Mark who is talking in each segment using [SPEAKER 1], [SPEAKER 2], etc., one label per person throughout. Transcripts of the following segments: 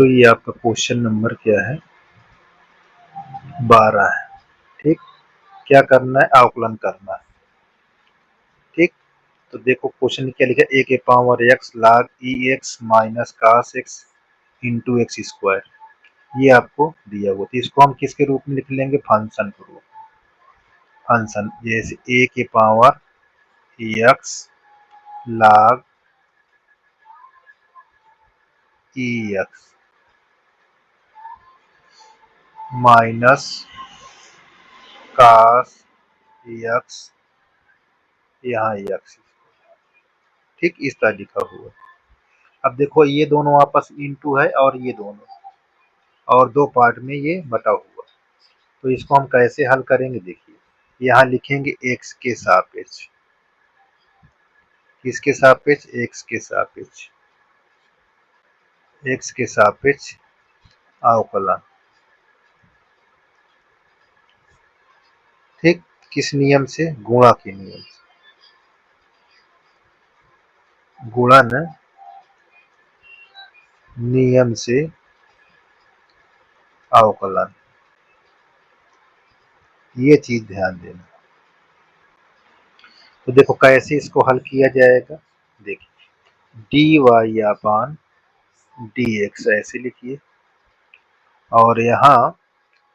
[SPEAKER 1] तो ये आपका क्वेश्चन नंबर क्या है 12 है। ठीक, क्या करना है, अवकलन करना है। ठीक, तो देखो क्वेश्चन क्या लिखा है, ए के power X log E X minus cos X into X square. ये आपको दिया हुआ, तो इसको हम किसके रूप में लिख लेंगे, फंक्शन के रूप में। फंक्शन जैसे ए के power X log E X minus cos x, यहाँ एक्स। ठीक, इस तरह लिखा हुआ है। अब देखो ये दोनों आपस इनटू है और ये दोनों, और दो पार्ट में ये बटा हुआ। तो इसको हम कैसे हल करेंगे, देखिए यहाँ लिखेंगे एक्स के सापेक्ष, किसके सापेक्ष, एक्स के सापेक्ष, एक्स के सापेक्ष अवकलन। ठीक, किस नियम से, गुणा के नियम से, गुणन नियम से अवकलन। ये चीज ध्यान देना। तो देखो कैसे इसको हल किया जाएगा, देखिए डी वाई अपान डी एक्स ऐसे लिखिए, और यहाँ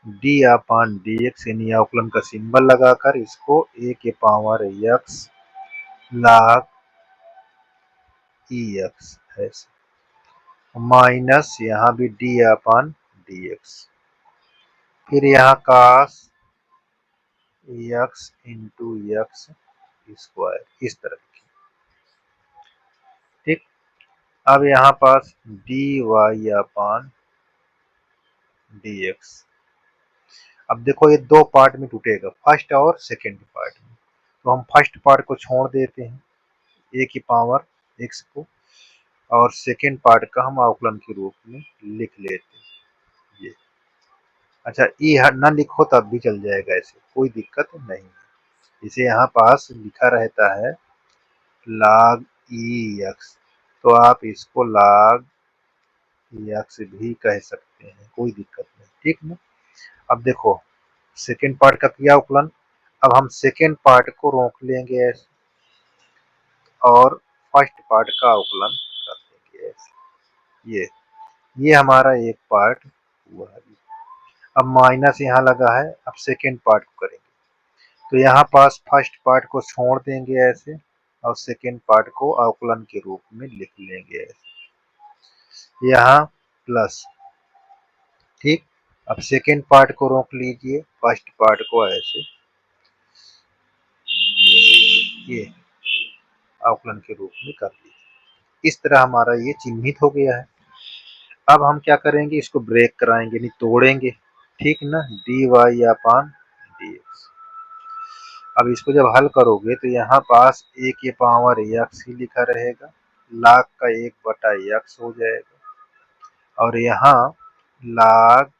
[SPEAKER 1] डी अपान डी एक्स यानी अवकलन का सिंबल लगाकर इसको ए के power X log E x ऐसे, माइनस यहाँ भी डी अपान डी एक्स, फिर यहाँ कास एक्स इंटू एक्स स्क्वायर, इस तरह की। ठीक, अब यहाँ पास डी वाई अपान डी एक्स। अब देखो ये दो पार्ट में टूटेगा, फर्स्ट और सेकेंड पार्ट में। तो हम फर्स्ट पार्ट को छोड़ देते हैं, ए की पावर एक्स को, और सेकेंड पार्ट का हम अवकलन के रूप में लिख लेते हैं ये। अच्छा, ई ना लिखो तब भी चल जाएगा, ऐसे कोई दिक्कत नहीं है। इसे यहाँ पास लिखा रहता है log ई एक्स, तो आप इसको log एक्स भी कह सकते हैं, कोई दिक्कत नहीं। ठीक ना, अब देखो सेकेंड पार्ट का किया अवकलन, अब हम सेकेंड पार्ट को रोक लेंगे ऐसे, और फर्स्ट पार्ट का अवकलन कर देंगे ऐसे। ये हमारा एक पार्ट हुआ है। अब माइनस यहाँ लगा है, अब सेकेंड पार्ट को करेंगे, तो यहाँ पास फर्स्ट पार्ट को छोड़ देंगे ऐसे, और सेकेंड पार्ट को अवकलन के रूप में लिख लेंगे ऐसे, यहाँ प्लस। ठीक, अब सेकेंड पार्ट को रोक लीजिए, फर्स्ट पार्ट को ऐसे, ये अवकलन के रूप में कर लीजिए। इस तरह हमारा ये चिन्हित हो गया है। अब हम क्या करेंगे, इसको ब्रेक कराएंगे, नहीं तोड़ेंगे। ठीक ना, डी वाई अपान डी एक्स। अब इसको जब हल करोगे तो यहाँ पास ए के पावर एक्स ही लिखा रहेगा, log का 1/x हो जाएगा, और यहाँ log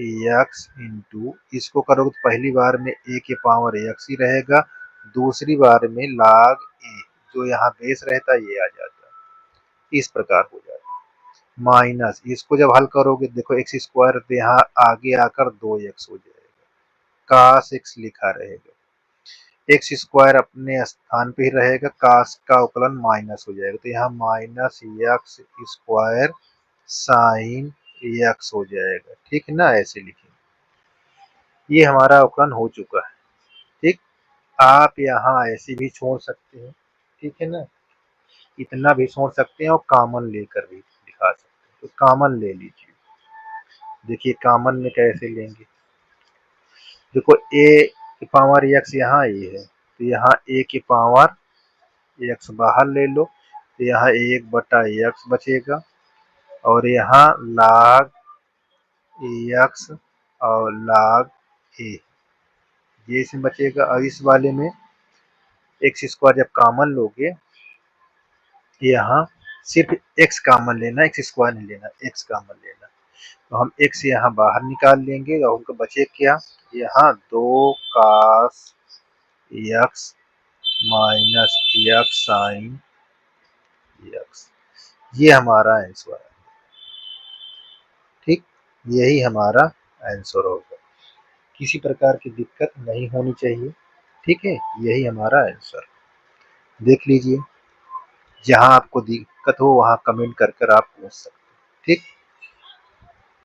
[SPEAKER 1] एक्स इंटू, इसको करोगे तो पहली बार में ए के पावर एक्स ही रहेगा, दूसरी बार में log ए, जो यहाँ बेस रहता है ये आ जाता है, इस प्रकार हो जाता है। माइनस इसको जब हल करोगे, देखो एक्स स्क्वायर, तो यहाँ आगे आकर 2x हो जाएगा, कास एक्स लिखा रहेगा, एक्स स्क्वायर अपने स्थान पे ही रहेगा, कास का अवकलन माइनस हो जाएगा, तो यहाँ minus x square sine x हो जाएगा। ठीक है ना, ऐसे लिखेंगे। ये हमारा अवकलन हो चुका है। ठीक, आप यहाँ ऐसे भी छोड़ सकते हैं, ठीक है ना, इतना भी छोड़ सकते हैं, और कॉमन लेकर भी दिखा सकते हैं। तो कॉमन ले लीजिए, देखिए कॉमन में कैसे लेंगे, देखो ए की पावर एक्स यहाँ ए है, तो यहाँ ए की पावर एक्स बाहर ले लो, तो यहाँ 1/x बचेगा, और यहाँ log एक्स और log ए, ये इसमें बचेगा। और इस वाले में एक्स स्क्वायर जब कॉमन लोगे, यहाँ सिर्फ एक्स कॉमन लेना, एक्स स्क्वायर नहीं लेना, एक्स कॉमन लेना, तो हम एक्स यहाँ बाहर निकाल लेंगे, और उनको बचे क्या, यहाँ 2 cos x minus x sine x. ये हमारा आंसर है। यही हमारा आंसर होगा। किसी प्रकार की दिक्कत नहीं होनी चाहिए, ठीक है। यही हमारा आंसर। देख लीजिए, जहां आपको दिक्कत हो वहां कमेंट कर कर आप पूछ सकते हैं, ठीक।